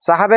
صحابہ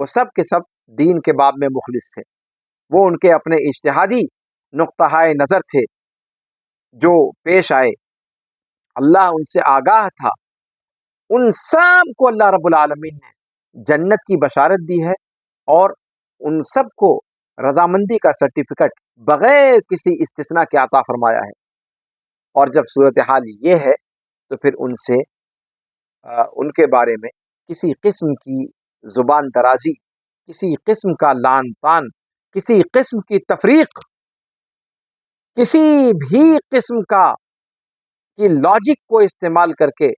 وہ سب کے سب دین کے باب میں مخلص تھے. وہ ان کے اپنے اجتہادی نقطہ نظر تھے جو پیش آئے، اللہ ان سے آگاہ تھا. ان سب کو اللہ رب العالمین نے جنت کی بشارت دی ہے اور ان سب کو رضامندی کا سرٹیفکیٹ بغیر کسی استثناء کے عطا فرمایا ہے. اور جب صورتحال یہ ہے تو پھر ان سے ان کے بارے میں کسی قسم کی زبان درازی، کسی قسم کا لعن طعن، کسی قسم کی تفریق، کسی بھی قسم کی لاجک کو استعمال کر کے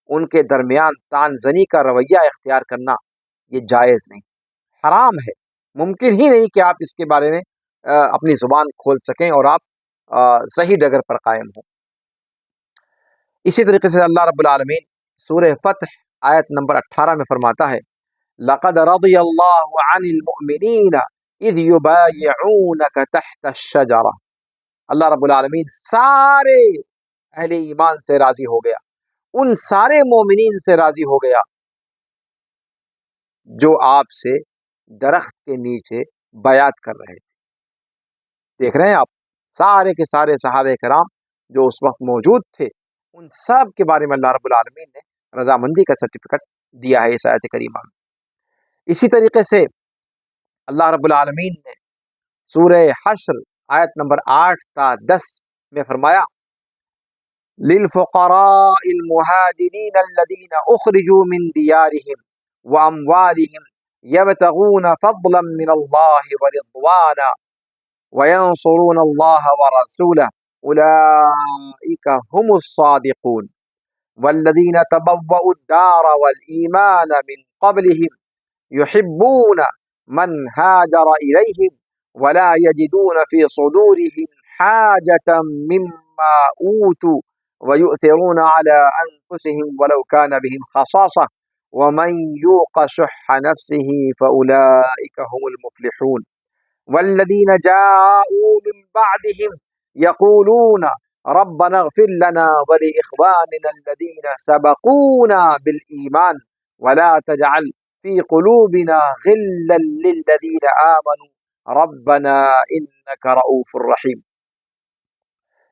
ان کے درمیان طعن زنی کا رویہ اختیار کرنا یہ جائز نہیں، حرام ہے. ممکن ہی نہیں کہ آپ اس کے بارے میں اپنی زبان کھول سکیں اور آپ صحیح ڈگر پر قائم ہوں. اسی طریقے سے اللہ رب العالمین سورہ فتح آیت نمبر 18 میں فرماتا ہے لَقَدْ رَضِيَ اللَّهُ عَنِ الْمُؤْمِنِينَ إِذْ يُبَايِعُونَكَ تَحْتَ الشَّجَرَةِ. اللہ رب العالمین سارے اہل ایمان سے راضی ہو گیا، ان سارے مومنین سے راضی ہو گیا جو آپ سے درخت کے نیچے بیعت کر رہے تھے. دیکھ رہے ہیں آپ، سارے کے سارے صحابہ کرام جو اس وقت موجود تھے، ان سب کے بارے میں اللہ رب العالمین نے رضامندی کا سرٹیفکیٹ دیا ہے اس آیت کریمہ میں. اسی طریقے سے اللہ رب العالمین نے سورہ حشر آیت نمبر 8 تا 10 میں فرمایا لِلْفُقَرَاءِ الْمُهَاجِرِينَ الَّذِينَ أُخْرِجُوا مِنْ دِيَارِهِمْ وَأَمْوَالِهِمْ يَبْتَغُونَ فَضْلًا مِنَ اللَّهِ وَرِضْوَانًا وَيَنْصُرُونَ اللَّهَ وَرَسُولَهُ أُولَئِكَ هُمُ الصَّادِقُونَ وَالَّذِينَ تَبَوَّؤُوا الدَّارَ وَالْإِيمَانَ مِنْ قَبْلِهِمْ يُحِبُّونَ مَنْ هَاجَرَ إِلَيْهِمْ وَلَا يَجِدُونَ فِي صُدُورِهِمْ حَاجَةً مِّمَّا أُوتُوا وَيُؤْثِرُونَ عَلَى أَنفُسِهِمْ وَلَوْ كَانَ بِهِمْ خَصَاصَةٌ وَمَنْ يُوقَ شُحَّ نَفْسِهِ فَأُولَئِكَ هُمُ الْمُفْلِحُونَ وَالَّذِينَ جَاءُوا مِنْ بَعْدِهِمْ يَقُولُونَ رَبَّنَا اغْفِرْ لَنَا وَلِإِخْوَانِنَا الَّذِينَ سَبَقُونَا بِالْإِيمَانِ وَلَا تَجْعَلْ فِي قُلُوبِنَا غِلًّا لِّلَّذِينَ آمَنُوا رَبَّنَا إِنَّكَ رَءُوفٌ رَحِيمٌ.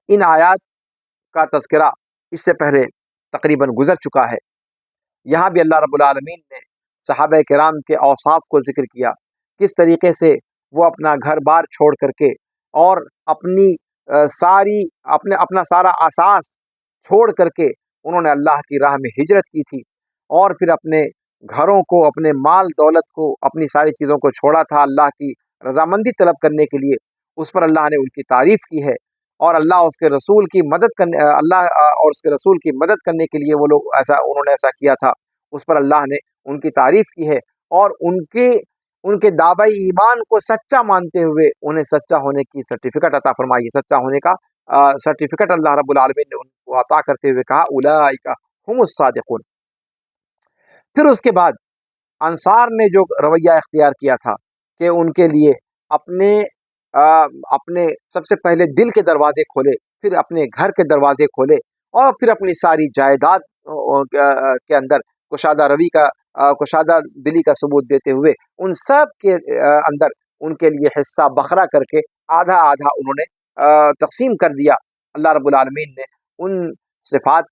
ان آیات کا تذکرہ اس سے پہلے تقریباً گزر چکا ہے. یہاں بھی اللہ رب العالمین نے صحابہ کرام کے اوصاف کو ذکر کیا، کس طریقے سے وہ اپنا گھر بار چھوڑ کر کے اور اپنا سارا اساس چھوڑ کر کے انہوں نے اللہ کی راہ میں ہجرت کی تھی، اور پھر اپنے گھروں کو، اپنے مال دولت کو، اپنی ساری چیزوں کو چھوڑا تھا اللہ کی رضامندی طلب کرنے کے لیے. اس پر اللہ نے ان کی تعریف کی ہے، اور اللہ اس کے رسول کی مدد کرنے اللہ اور اس کے رسول کی مدد کرنے کے لیے وہ لوگ انہوں نے ایسا کیا تھا. اس پر اللہ نے ان کی تعریف کی ہے، اور ان کے دعوی ایمان کو سچا مانتے ہوئے انہیں سچا ہونے کی سرٹیفکیٹ عطا فرمائی. سچا ہونے کا سرٹیفکیٹ اللہ رب العالمین نے ان کو عطا کرتے ہوئے کہا اولئک هم الصادقون. پھر اس کے بعد انصار نے جو رویہ اختیار کیا تھا کہ ان کے لیے اپنے سب سے پہلے دل کے دروازے کھولے، پھر اپنے گھر کے دروازے کھولے، اور پھر اپنی ساری جائیداد کے اندر کشادہ دلی کا ثبوت دیتے ہوئے ان سب کے اندر ان کے لیے حصہ بکھرا کر کے آدھا آدھا انہوں نے تقسیم کر دیا. اللہ رب العالمین نے ان صفات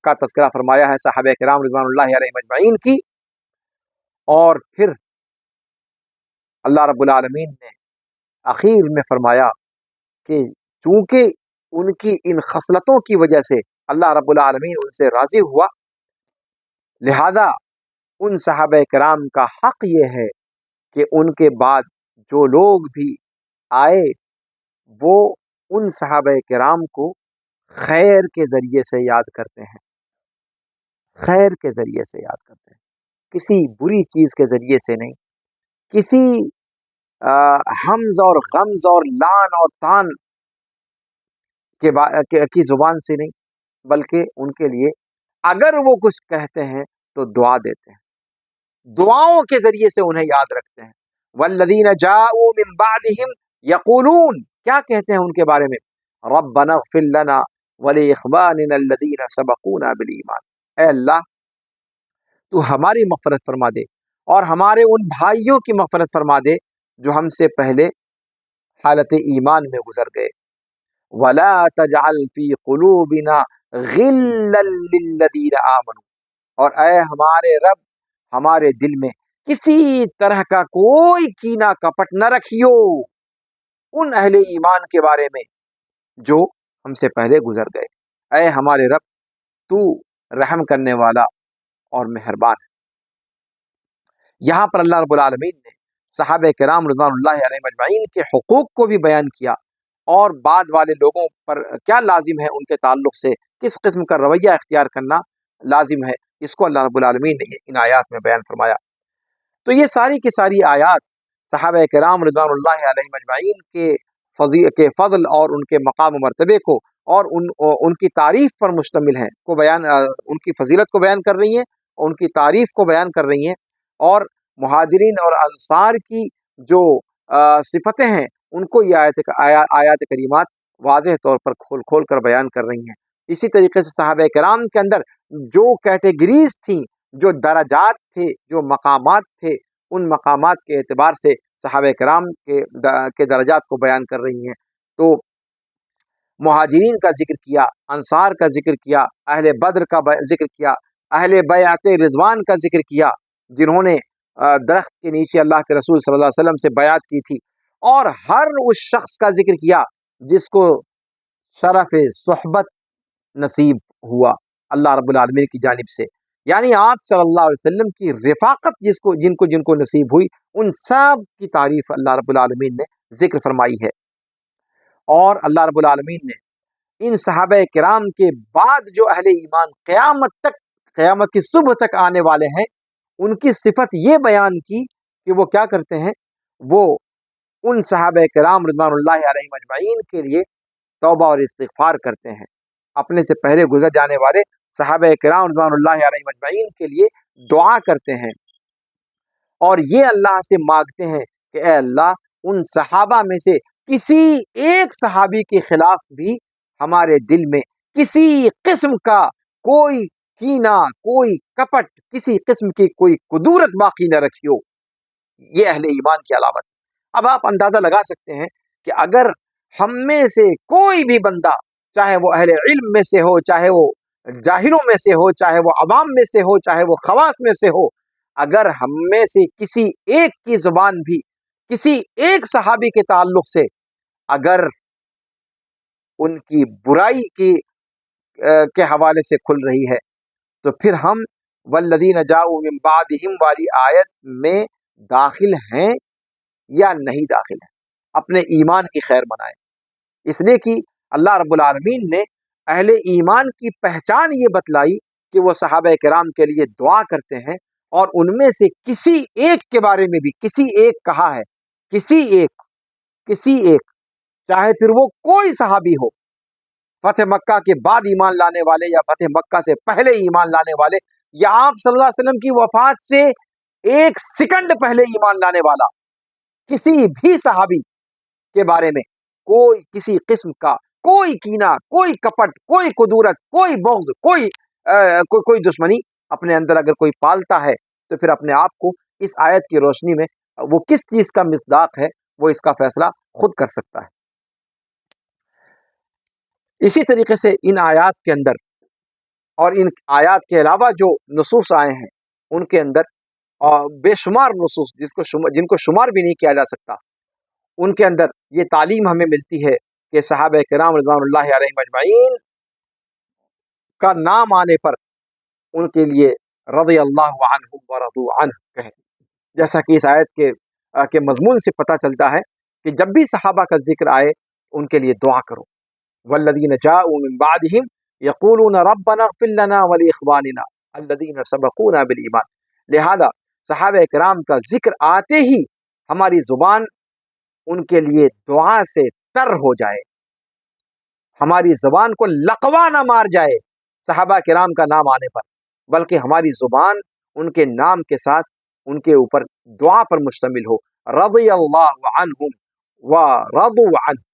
کا تذکرہ فرمایا ہے صحابہ کرام رضوان اللہ علیہم اجمعین کی. اور پھر اللہ رب العالمین نے اخیر میں فرمایا کہ چونکہ ان کی ان خصلتوں کی وجہ سے اللہ رب العالمین ان سے راضی ہوا، لہذا ان صحابہ کرام کا حق یہ ہے کہ ان کے بعد جو لوگ بھی آئے وہ ان صحابہ کرام کو خیر کے ذریعے سے یاد کرتے ہیں، خیر کے ذریعے سے یاد کرتے ہیں، کسی بری چیز کے ذریعے سے نہیں، کسی حمز اور غمز اور لان اور تان کی زبان سے نہیں، بلکہ ان کے لیے اگر وہ کچھ کہتے ہیں تو دعا دیتے ہیں، دعاؤں کے ذریعے سے انہیں یاد رکھتے ہیں. والذین جاءوا من بعدهم یقولون، کیا کہتے ہیں ان کے بارے میں؟ ربنا اغفر لنا ولاخواننا الذین سبقونا بالایمان. اے اللہ تو ہماری مغفرت فرما دے اور ہمارے ان بھائیوں کی مغفرت فرما دے جو ہم سے پہلے حالت ایمان میں گزر گئے۔ وَلَا تَجْعَلْ فِي قُلُوبِنَا غِلًّا لِّلَّذِينَ آمَنُوا، اور اے ہمارے رب ہمارے دل میں کسی طرح کا کوئی کینہ کپٹ نہ رکھیو ان اہل ایمان کے بارے میں جو ہم سے پہلے گزر گئے۔ اے ہمارے رب تو رحم کرنے والا اور مہربان ہے۔ یہاں پر اللہ رب العالمین نے صحابہ کرام رضوان اللہ علیہم اجمعین کے حقوق کو بھی بیان کیا، اور بعد والے لوگوں پر کیا لازم ہے ان کے تعلق سے کس قسم کا رویہ اختیار کرنا لازم ہے، اس کو اللہ رب العالمین نے ان آیات میں بیان فرمایا۔ تو یہ ساری کی ساری آیات صحابہ کرام رضوان اللہ علیہم اجمعین کے فضل اور ان کے مقام و مرتبے کو اور ان کی تعریف پر مشتمل ہیں، ان کی فضیلت کو بیان کر رہی ہیں، ان کی تعریف کو بیان کر رہی ہیں، اور مہاجرین اور انصار کی جو صفتیں ہیں ان کو یہ آیات کریمات واضح طور پر کھول کھول کر بیان کر رہی ہیں۔ اسی طریقے سے صحابہ کرام کے اندر جو کیٹیگریز تھیں، جو درجات تھے، جو مقامات تھے، ان مقامات کے اعتبار سے صحابہ کرام کے درجات کو بیان کر رہی ہیں۔ تو مہاجرین کا ذکر کیا، انصار کا ذکر کیا، اہل بدر کا ذکر کیا، اہل بیعت رضوان کا ذکر کیا جنہوں نے درخت کے نیچے اللہ کے رسول صلی اللہ علیہ وسلم سے بیعت کی تھی، اور ہر اس شخص کا ذکر کیا جس کو شرف صحبت نصیب ہوا اللہ رب العالمین کی جانب سے، یعنی آپ صلی اللہ علیہ وسلم کی رفاقت جن کو نصیب ہوئی، ان سب کی تعریف اللہ رب العالمین نے ذکر فرمائی ہے۔ اور اللہ رب العالمین نے ان صحابہ کرام کے بعد جو اہل ایمان قیامت کی صبح تک آنے والے ہیں، ان کی صفت یہ بیان کی کہ وہ کیا کرتے ہیں، وہ ان صحابہ کرام رضوان اللہ علیہم اجمعین کے لیے توبہ اور استغفار کرتے ہیں، اپنے سے پہلے گزر جانے والے صحابہ کرام رضوان اللہ علیہم اجمعین کے لیے دعا کرتے ہیں، اور یہ اللہ سے مانگتے ہیں کہ اے اللہ ان صحابہ میں سے کسی ایک صحابی کے خلاف بھی ہمارے دل میں کسی قسم کا کوئی کینہ، کوئی کپٹ، کسی قسم کی کوئی کدورت باقی نہ رکھیو۔ یہ اہل ایمان کی علامت۔ اب آپ اندازہ لگا سکتے ہیں کہ اگر ہم میں سے کوئی بھی بندہ، چاہے وہ اہل علم میں سے ہو، چاہے وہ جاہلوں میں سے ہو، چاہے وہ عوام میں سے ہو، چاہے وہ خواص میں سے ہو، اگر ہم میں سے کسی ایک کی زبان بھی کسی ایک صحابی کے تعلق سے اگر ان کی برائی کے حوالے سے کھل رہی ہے، تو پھر ہم والذین جاؤوا من بعدہم والی آیت میں داخل ہیں یا نہیں داخل ہیں، اپنے ایمان کی خیر منائیں۔ اس لیے کہ اللہ رب العالمین نے اہل ایمان کی پہچان یہ بتلائی کہ وہ صحابہ کرام کے لیے دعا کرتے ہیں، اور ان میں سے کسی ایک کے بارے میں بھی، کسی ایک کہا ہے، کسی ایک چاہے پھر وہ کوئی صحابی ہو، فتح مکہ کے بعد ایمان لانے والے یا فتح مکہ سے پہلے ایمان لانے والے، یا آپ صلی اللہ علیہ وسلم کی وفات سے ایک سیکنڈ پہلے ایمان لانے والا، کسی بھی صحابی کے بارے میں کوئی کسی قسم کا کوئی کینہ، کوئی کپٹ، کوئی کدورت، کوئی بغض، کوئی دشمنی اپنے اندر اگر کوئی پالتا ہے، تو پھر اپنے آپ کو اس آیت کی روشنی میں وہ کس چیز کا مصداق ہے، وہ اس کا فیصلہ خود کر سکتا ہے۔ اسی طریقے سے ان آیات کے اندر اور ان آیات کے علاوہ جو نصوص آئے ہیں، ان کے اندر بے شمار نصوص جن کو شمار بھی نہیں کیا جا سکتا، ان کے اندر یہ تعلیم ہمیں ملتی ہے کہ صحابہ کرام رضوان اللہ علیہم اجمعین کا نام آنے پر ان کے لیے رضی اللہ عنہم ورضوا عنہ کہیں، جیسا کہ اس آیت کے مضمون سے پتہ چلتا ہے کہ جب بھی صحابہ کا ذکر آئے ان کے لیے دعا کرو۔ والذین جاؤوا من بعدہم یقولون ربنا اغفر لنا ولاخواننا الذین سبقونا بالایمان، لہذا صحابہ کرام کا ذکر آتے ہی ہماری زبان ان کے لیے دعا سے تر ہو جائے، ہماری زبان کو لقوا نہ مار جائے صحابہ کرام کا نام آنے پر، بلکہ ہماری زبان ان کے نام کے ساتھ ان کے اوپر دعا پر مشتمل ہو، رضی اللہ عنہم ورضوا عنہ،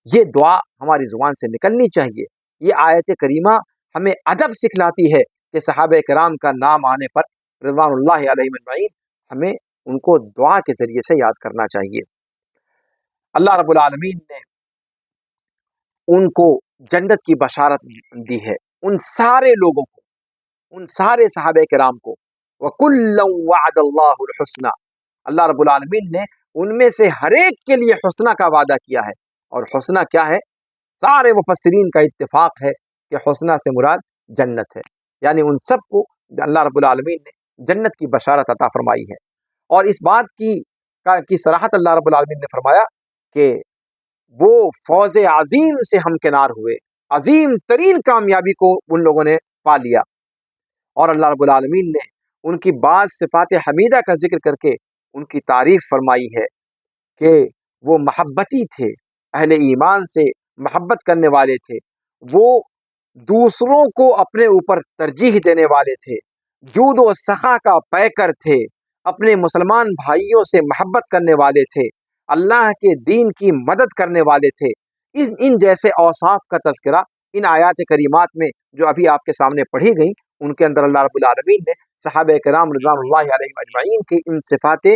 یہ دعا ہماری زبان سے نکلنی چاہیے۔ یہ آیت کریمہ ہمیں ادب سکھلاتی ہے کہ صحابہ کرام کا نام آنے پر رضوان اللہ علیہم اجمعین، ہمیں ان کو دعا کے ذریعے سے یاد کرنا چاہیے۔ اللہ رب العالمین نے ان کو جنت کی بشارت دی ہے، ان سارے لوگوں کو، ان سارے صحابہ کرام کو۔ وَكُلًّا وَعَدَ اللَّهُ الْحُسْنَى، اللہ رب العالمین نے ان میں سے ہر ایک کے لیے حسنہ کا وعدہ کیا ہے۔ اور حسنہ کیا ہے؟ سارے مفسرین کا اتفاق ہے کہ حسنہ سے مراد جنت ہے، یعنی ان سب کو اللہ رب العالمین نے جنت کی بشارت عطا فرمائی ہے۔ اور اس بات کی صراحت اللہ رب العالمین نے فرمایا کہ وہ فوز عظیم سے ہمکنار ہوئے، عظیم ترین کامیابی کو ان لوگوں نے پا لیا۔ اور اللہ رب العالمین نے ان کی بعض صفات حمیدہ کا ذکر کر کے ان کی تعریف فرمائی ہے کہ وہ محبتی تھے، اہل ایمان سے محبت کرنے والے تھے، وہ دوسروں کو اپنے اوپر ترجیح دینے والے تھے، جود و سخا کا پیکر تھے، اپنے مسلمان بھائیوں سے محبت کرنے والے تھے، اللہ کے دین کی مدد کرنے والے تھے۔ ان جیسے اوصاف کا تذکرہ ان آیات کریمات میں جو ابھی آپ کے سامنے پڑھی گئیں، ان کے اندر اللہ رب العالمین نے صحابہ کرام رضوان اللہ علیہم اجمعین کی ان صفات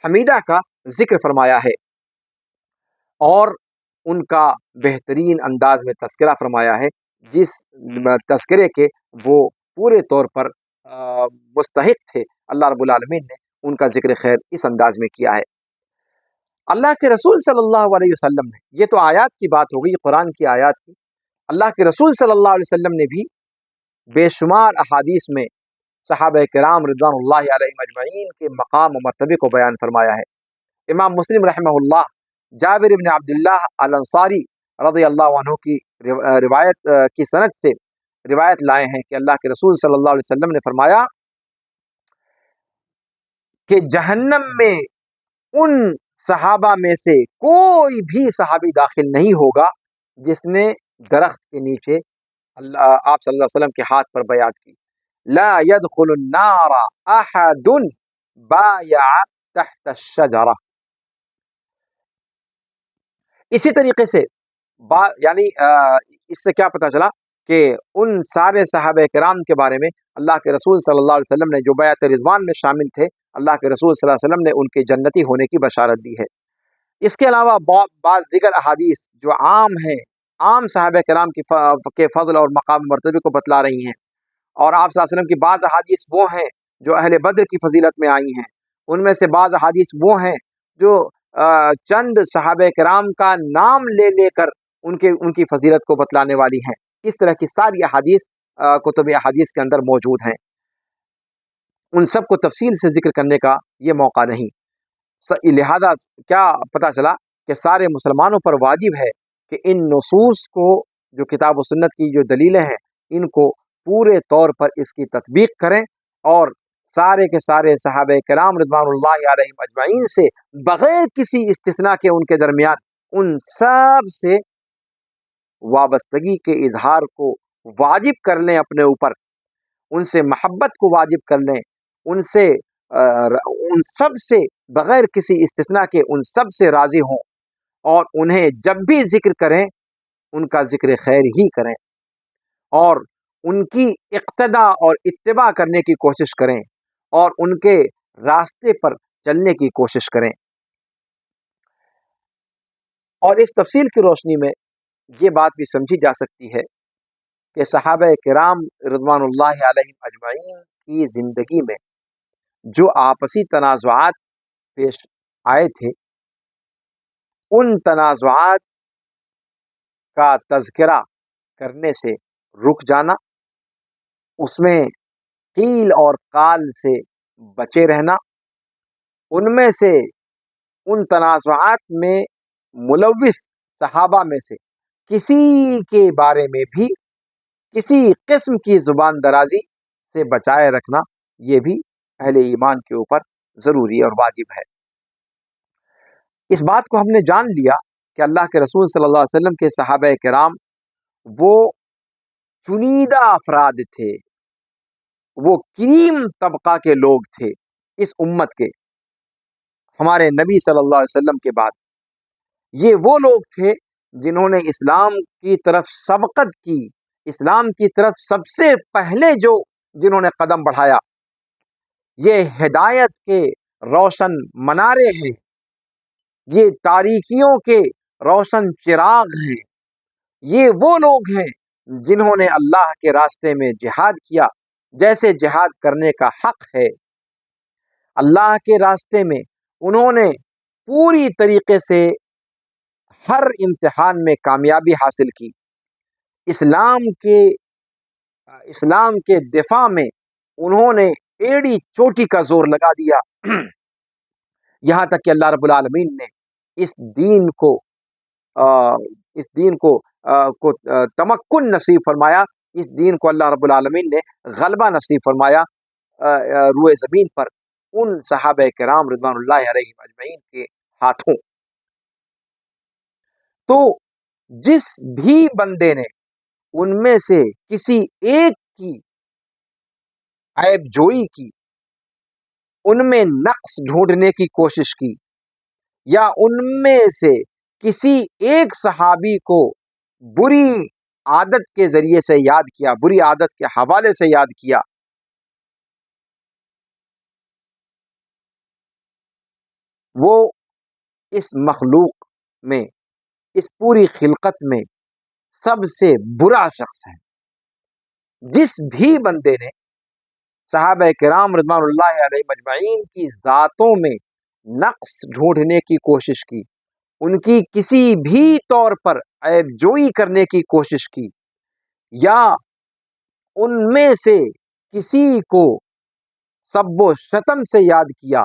حمیدہ کا ذکر فرمایا ہے، اور ان کا بہترین انداز میں تذکرہ فرمایا ہے، جس تذکرے کے وہ پورے طور پر مستحق تھے۔ اللہ رب العالمین نے ان کا ذکر خیر اس انداز میں کیا ہے۔ اللہ کے رسول صلی اللہ علیہ وسلم نے، یہ تو آیات کی بات ہو گئی، قرآن کی آیات کی، اللہ کے رسول صلی اللہ علیہ وسلم نے بھی بے شمار احادیث میں صحابہ کرام رضوان اللہ علیہم اجمعین کے مقام و مرتبے کو بیان فرمایا ہے۔ امام مسلم رحمہ اللہ جابر بن عبداللہ الانصاری رضی اللہ عنہ کی روایت کی سند سے روایت لائے ہیں کہ اللہ کے رسول صلی اللہ علیہ وسلم نے فرمایا کہ جہنم میں ان صحابہ میں سے کوئی بھی صحابی داخل نہیں ہوگا جس نے درخت کے نیچے آپ صلی اللہ علیہ وسلم کے ہاتھ پر بیعت کی، لا يدخل النار احد بايع تحت الشجرہ۔ اسی طریقے سے یعنی اس سے کیا پتہ چلا کہ ان سارے صحابہ کرام کے بارے میں اللہ کے رسول صلی اللہ علیہ وسلم نے جو بیعت رضوان میں شامل تھے، اللہ کے رسول صلی اللہ علیہ وسلم نے ان کے جنتی ہونے کی بشارت دی ہے۔ اس کے علاوہ بعض دیگر احادیث جو عام ہیں، عام صحابہ کرام کے فضل اور مقام مرتبے کو بتلا رہی ہیں، اور آپ صلی اللہ علیہ وسلم کی بعض احادیث وہ ہیں جو اہل بدر کی فضیلت میں آئی ہیں، ان میں سے بعض احادیث وہ ہیں جو چند صحابہ کرام کا نام لے لے کر ان کی فضیلت کو بتلانے والی ہیں۔ اس طرح کی ساری احادیث کتب احادیث کے اندر موجود ہیں، ان سب کو تفصیل سے ذکر کرنے کا یہ موقع نہیں۔ لہذا کیا پتہ چلا کہ سارے مسلمانوں پر واجب ہے کہ ان نصوص کو، جو کتاب و سنت کی جو دلیلیں ہیں، ان کو پورے طور پر اس کی تطبیق کریں، اور سارے کے سارے صحابہ کرام رضوان اللہ علیہم اجمعین سے بغیر کسی استثناء کے ان کے درمیان ان سب سے وابستگی کے اظہار کو واجب کر لیں، اپنے اوپر ان سے محبت کو واجب کر لیں، ان سب سے بغیر کسی استثناء کے ان سب سے راضی ہوں، اور انہیں جب بھی ذکر کریں ان کا ذکر خیر ہی کریں، اور ان کی اقتداء اور اتباع کرنے کی کوشش کریں، اور ان کے راستے پر چلنے کی کوشش کریں۔ اور اس تفصیل کی روشنی میں یہ بات بھی سمجھی جا سکتی ہے کہ صحابہ کرام رضوان اللہ علیہم اجمعین کی زندگی میں جو آپسی تنازعات پیش آئے تھے، ان تنازعات کا تذکرہ کرنے سے رک جانا، اس میں قیل اور قال سے بچے رہنا، ان میں سے ان تنازعات میں ملوث صحابہ میں سے کسی کے بارے میں بھی کسی قسم کی زبان درازی سے بچائے رکھنا، یہ بھی اہل ایمان کے اوپر ضروری اور واجب ہے۔ اس بات کو ہم نے جان لیا کہ اللہ کے رسول صلی اللہ علیہ وسلم کے صحابہ کرام وہ چنیدہ افراد تھے، وہ کریم طبقہ کے لوگ تھے اس امت کے، ہمارے نبی صلی اللہ علیہ وسلم کے بعد یہ وہ لوگ تھے جنہوں نے اسلام کی طرف سبقت کی، اسلام کی طرف سب سے پہلے جنہوں نے قدم بڑھایا، یہ ہدایت کے روشن منارے ہیں، یہ تاریکیوں کے روشن چراغ ہیں، یہ وہ لوگ ہیں جنہوں نے اللہ کے راستے میں جہاد کیا جیسے جہاد کرنے کا حق ہے۔ اللہ کے راستے میں انہوں نے پوری طریقے سے ہر امتحان میں کامیابی حاصل کی، اسلام کے دفاع میں انہوں نے ایڑی چوٹی کا زور لگا دیا، یہاں تک کہ اللہ رب العالمین نے اس دین کو تمکن نصیب فرمایا، اس دین کو اللہ رب العالمین نے غلبہ نصیب فرمایا روئے زمین پر ان صحابہ کرام رضوان اللہ علیہم اجمعین کے ہاتھوں۔ تو جس بھی بندے نے ان میں سے کسی ایک کی عیب جوئی کی، ان میں نقص ڈھونڈنے کی کوشش کی، یا ان میں سے کسی ایک صحابی کو بری عادت کے ذریعے سے یاد کیا، بری عادت کے حوالے سے یاد کیا، وہ اس مخلوق میں، اس پوری خلقت میں سب سے برا شخص ہے۔ جس بھی بندے نے صحابہ کرام رضوان اللہ علیہ مجمعین کی ذاتوں میں نقص ڈھونڈنے کی کوشش کی، ان کی کسی بھی طور پر عیب جوئی کرنے کی کوشش کی، یا ان میں سے کسی کو سب و شتم سے یاد کیا،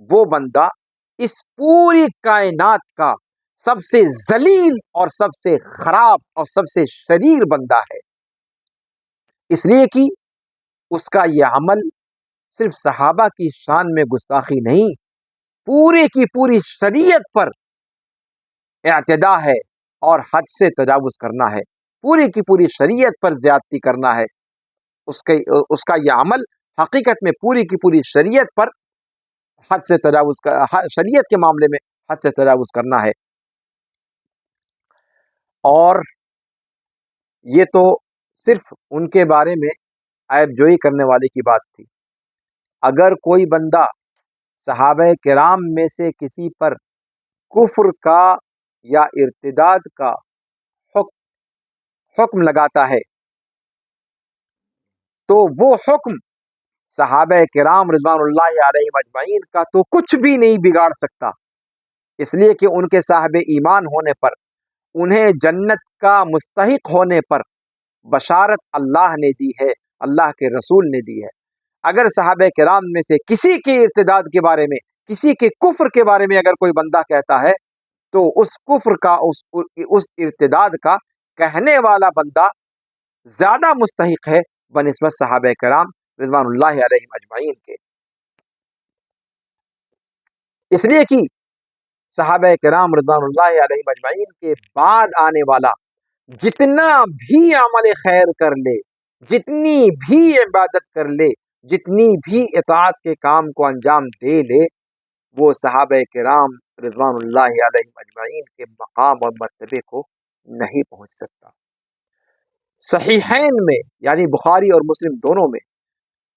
وہ بندہ اس پوری کائنات کا سب سے ذلیل اور سب سے خراب اور سب سے شریر بندہ ہے، اس لیے کہ اس کا یہ عمل صرف صحابہ کی شان میں گستاخی نہیں، پورے کی پوری شریعت پر اعتداء ہے اور حد سے تجاوز کرنا ہے، پوری کی پوری شریعت پر زیادتی کرنا ہے۔ اس کا یہ عمل حقیقت میں پوری کی پوری شریعت پر حد سے تجاوز شریعت کے معاملے میں حد سے تجاوز کرنا ہے۔ اور یہ تو صرف ان کے بارے میں عیب جوئی کرنے والے کی بات تھی، اگر کوئی بندہ صحابہ کرام میں سے کسی پر کفر کا یا ارتداد کا حکم لگاتا ہے تو وہ حکم صحابہ کرام رضوان اللہ علیہ مجمعین کا تو کچھ بھی نہیں بگاڑ سکتا، اس لیے کہ ان کے صاحب ایمان ہونے پر، انہیں جنت کا مستحق ہونے پر بشارت اللہ نے دی ہے، اللہ کے رسول نے دی ہے۔ اگر صحابہ کرام میں سے کسی کے ارتداد کے بارے میں، کسی کے کفر کے بارے میں اگر کوئی بندہ کہتا ہے تو اس کفر کا، اس ارتداد کا کہنے والا بندہ زیادہ مستحق ہے بنسبت صحابہ کرام رضوان اللہ علیہم اجمعین کے، اس لیے کہ صحابہ کرام رضوان اللہ علیہم اجمعین کے بعد آنے والا جتنا بھی عمل خیر کر لے، جتنی بھی عبادت کر لے، جتنی بھی اطاعت کے کام کو انجام دے لے، وہ صحابہ کرام رضوان اللہ علیہم اجمعین کے مقام اور مرتبے کو نہیں پہنچ سکتا۔ صحیحین میں یعنی بخاری اور مسلم دونوں میں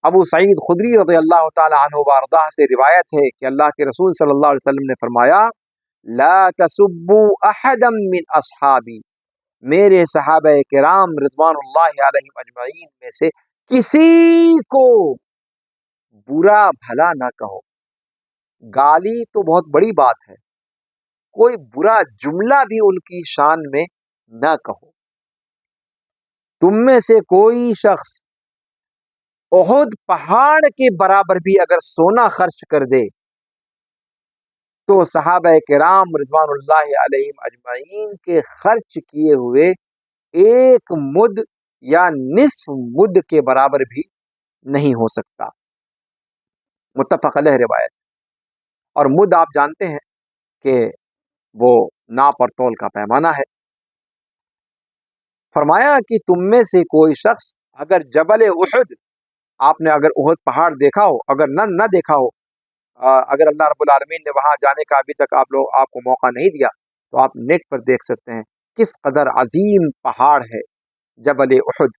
ابو سعید خدری رضی اللہ تعالی عنہ وارضاہ سے روایت ہے کہ اللہ کے رسول صلی اللہ علیہ وسلم نے فرمایا، لا تسبوا احدا من اصحابی، میرے صحابہ کرام رضوان اللہ علیہم اجمعین میں سے کسی کو برا بھلا نہ کہو۔ گالی تو بہت بڑی بات ہے، کوئی برا جملہ بھی ان کی شان میں نہ کہو۔ تم میں سے کوئی شخص احد پہاڑ کے برابر بھی اگر سونا خرچ کر دے تو صحابہ کرام رضوان اللہ علیہم اجمعین کے خرچ کیے ہوئے ایک مد یا نصف مد کے برابر بھی نہیں ہو سکتا۔ متفق علیہ روایت۔ اور مد آپ جانتے ہیں کہ وہ ناپ اور تول کا پیمانہ ہے۔ فرمایا کہ تم میں سے کوئی شخص اگر جبل احد، آپ نے اگر احد پہاڑ دیکھا ہو، اگر نہ دیکھا ہو، اگر اللہ رب العالمین نے وہاں جانے کا ابھی تک آپ کو موقع نہیں دیا تو آپ نیٹ پر دیکھ سکتے ہیں کس قدر عظیم پہاڑ ہے جبل احد۔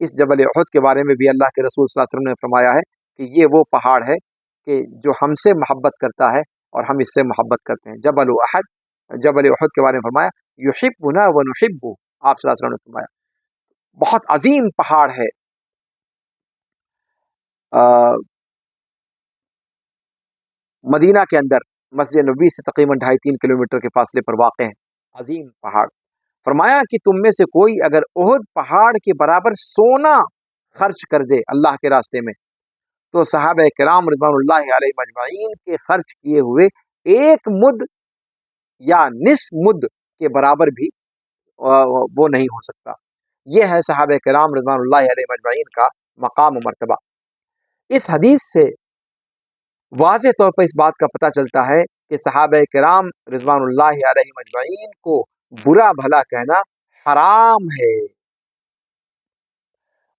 اس جبل احد کے بارے میں بھی اللہ کے رسول صلی اللہ علیہ وسلم نے فرمایا ہے کہ یہ وہ پہاڑ ہے کہ جو ہم سے محبت کرتا ہے اور ہم اس سے محبت کرتے ہیں. جبل احد، جبل احد کے بارے میں فرمایا یحبنا ونحبہ، آپ صلی اللہ علیہ وسلم نے فرمایا بہت عظیم پہاڑ ہے، مدینہ کے اندر مسجد نبوی سے تقریباً 2.5-3 کلومیٹر کے فاصلے پر واقع ہے، عظیم پہاڑ. فرمایا کہ تم میں سے کوئی اگر احد پہاڑ کے برابر سونا خرچ کر دے اللہ کے راستے میں، تو صحابہ کرام رضوان اللہ علیہ مجمعین کے خرچ کیے ہوئے ایک مد یا نصف مد کے برابر بھی وہ نہیں ہو سکتا. یہ ہے صحابہ کرام رضوان اللہ علیہ مجمعین کا مقام و مرتبہ. اس حدیث سے واضح طور پر اس بات کا پتہ چلتا ہے کہ صحابہ کرام رضوان اللہ علیہ مجمعین کو برا بھلا کہنا حرام ہے،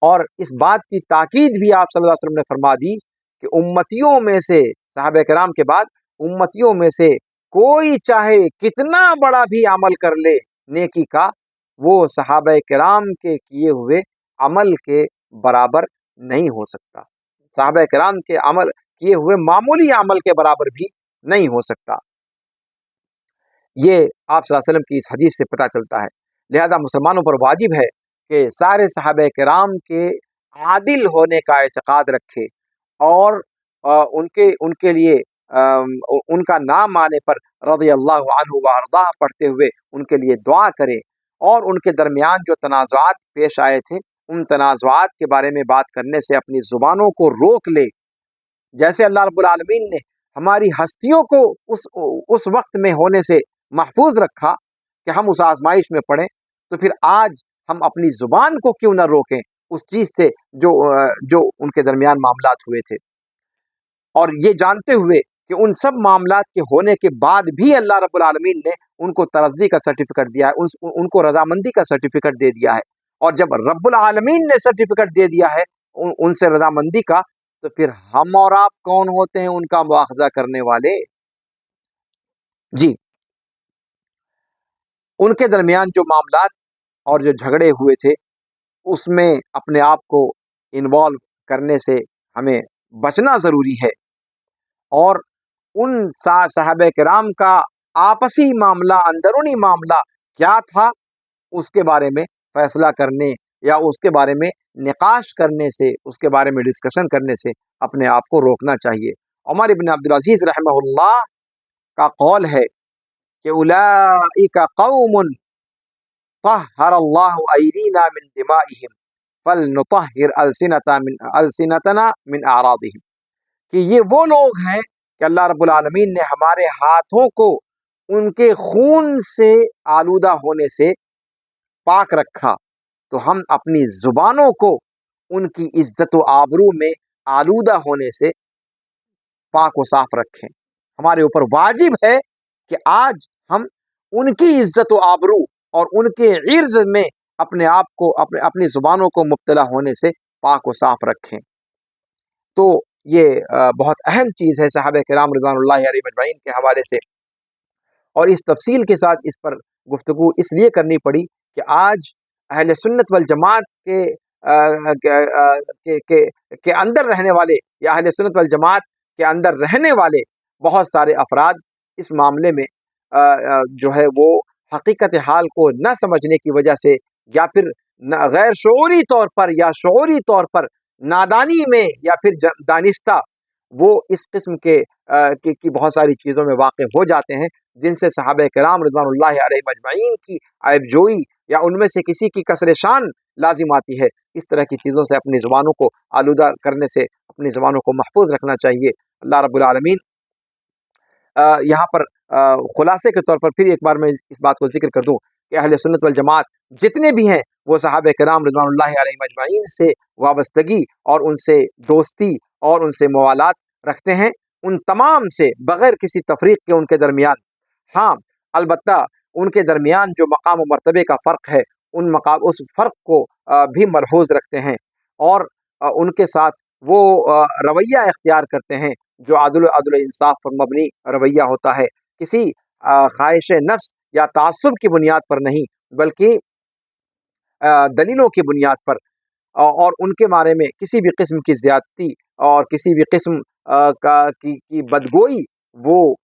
اور اس بات کی تاکید بھی آپ صلی اللہ علیہ وسلم نے فرما دی کہ امتیوں میں سے، صحابہ کرام کے بعد امتیوں میں سے کوئی چاہے کتنا بڑا بھی عمل کر لے نیکی کا، وہ صحابہ کرام کے کیے ہوئے عمل کے برابر نہیں ہو سکتا، صحابہ کرام کے عمل کیے ہوئے معمولی عمل کے برابر بھی نہیں ہو سکتا. یہ آپ صلی اللہ علیہ وسلم کی اس حدیث سے پتہ چلتا ہے. لہذا مسلمانوں پر واجب ہے کہ سارے صحابہ کرام کے عادل ہونے کا اعتقاد رکھے، اور ان کے لیے ان کا نام آنے پر رضی اللہ عنہ وارضاہ پڑھتے ہوئے ان کے لیے دعا کرے، اور ان کے درمیان جو تنازعات پیش آئے تھے ان تنازعات کے بارے میں بات کرنے سے اپنی زبانوں کو روک لے. جیسے اللہ رب العالمین نے ہماری ہستیوں کو اس وقت میں ہونے سے محفوظ رکھا کہ ہم اس آزمائش میں پڑیں، تو پھر آج ہم اپنی زبان کو کیوں نہ روکیں اس چیز سے جو ان کے درمیان معاملات ہوئے تھے، اور یہ جانتے ہوئے کہ ان سب معاملات کے ہونے کے بعد بھی اللہ رب العالمین نے ان کو ترضی کا سرٹیفکیٹ دیا ہے، ان کو رضامندی کا سرٹیفکیٹ دے دیا ہے. اور جب رب العالمین نے سرٹیفکیٹ دے دیا ہے ان سے رضامندی کا، تو پھر ہم اور آپ کون ہوتے ہیں ان کا مواخذہ کرنے والے؟ جی، ان کے درمیان جو معاملات اور جو جھگڑے ہوئے تھے اس میں اپنے آپ کو انوالو کرنے سے ہمیں بچنا ضروری ہے، اور ان صحابہ کرام کا آپسی معاملہ، اندرونی معاملہ کیا تھا اس کے بارے میں فیصلہ کرنے یا اس کے بارے میں نقاش کرنے سے، اس کے بارے میں ڈسکشن کرنے سے اپنے آپ کو روکنا چاہیے. عمر بن عبدالعزیز رحمہ اللہ کا قول ہے کہ اولئک قوم طہر اللہ ایدینا من دمائہم فلنطہر السنتنا من اعراضہم، کہ یہ وہ لوگ ہیں کہ اللہ رب العالمین نے ہمارے ہاتھوں کو ان کے خون سے آلودہ ہونے سے پاک رکھا، تو ہم اپنی زبانوں کو ان کی عزت و آبرو میں آلودہ ہونے سے پاک و صاف رکھیں. ہمارے اوپر واجب ہے کہ آج ہم ان کی عزت و آبرو اور ان کے عرض میں اپنے آپ کو، اپنی زبانوں کو مبتلا ہونے سے پاک و صاف رکھیں. تو یہ بہت اہم چیز ہے صحابہ کرام رضوان اللہ علیہ مجمعین کے حوالے سے، اور اس تفصیل کے ساتھ اس پر گفتگو اس لیے کرنی پڑی کہ آج اہل سنت والجماعت کے اندر رہنے والے، یا اہل سنت والجماعت کے اندر رہنے والے بہت سارے افراد اس معاملے میں جو ہے وہ حقیقت حال کو نہ سمجھنے کی وجہ سے، یا پھر غیر شعوری طور پر یا شعوری طور پر نادانی میں یا پھر دانستہ، وہ اس قسم کی بہت ساری چیزوں میں واقع ہو جاتے ہیں جن سے صحابہ کرام رضوان اللہ علیہ مجمعین کی عیب جوئی یا ان میں سے کسی کی کسر شان لازم آتی ہے. اس طرح کی چیزوں سے اپنی زبانوں کو آلودہ کرنے سے اپنی زبانوں کو محفوظ رکھنا چاہیے. اللہ رب العالمین یہاں پر خلاصے کے طور پر پھر ایک بار میں اس بات کو ذکر کر دوں کہ اہل سنت والجماعت جتنے بھی ہیں وہ صحابہ کرام رضوان اللہ علیہ مجمعین سے وابستگی اور ان سے دوستی اور ان سے موالات رکھتے ہیں، ان تمام سے بغیر کسی تفریق کے ان کے درمیان. ہاں البتہ ان کے درمیان جو مقام و مرتبے کا فرق ہے اس فرق کو بھی ملحوظ رکھتے ہیں، اور ان کے ساتھ وہ رویہ اختیار کرتے ہیں جو عدل انصاف پر مبنی رویہ ہوتا ہے، کسی خواہش نفس یا تعصب کی بنیاد پر نہیں بلکہ دلیلوں کی بنیاد پر. اور ان کے بارے میں کسی بھی قسم کی زیادتی اور کسی بھی قسم کی بدگوئی وہ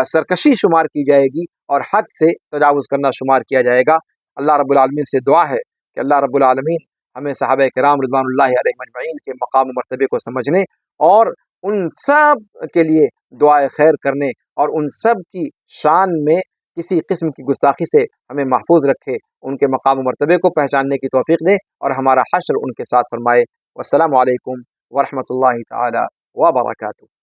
سرکشی شمار کی جائے گی اور حد سے تجاوز کرنا شمار کیا جائے گا۔ اللہ رب العالمین سے دعا ہے کہ اللہ رب العالمین ہمیں صحابہ کرام رضوان اللہ علیہ مجمعین کے مقام و مرتبے کو سمجھنے اور ان سب کے لیے دعائے خیر کرنے اور ان سب کی شان میں کسی قسم کی گستاخی سے ہمیں محفوظ رکھے، ان کے مقام و مرتبے کو پہچاننے کی توفیق دے اور ہمارا حشر ان کے ساتھ فرمائے۔ والسلام علیکم ورحمۃ اللہ تعالی وبرکاتہ۔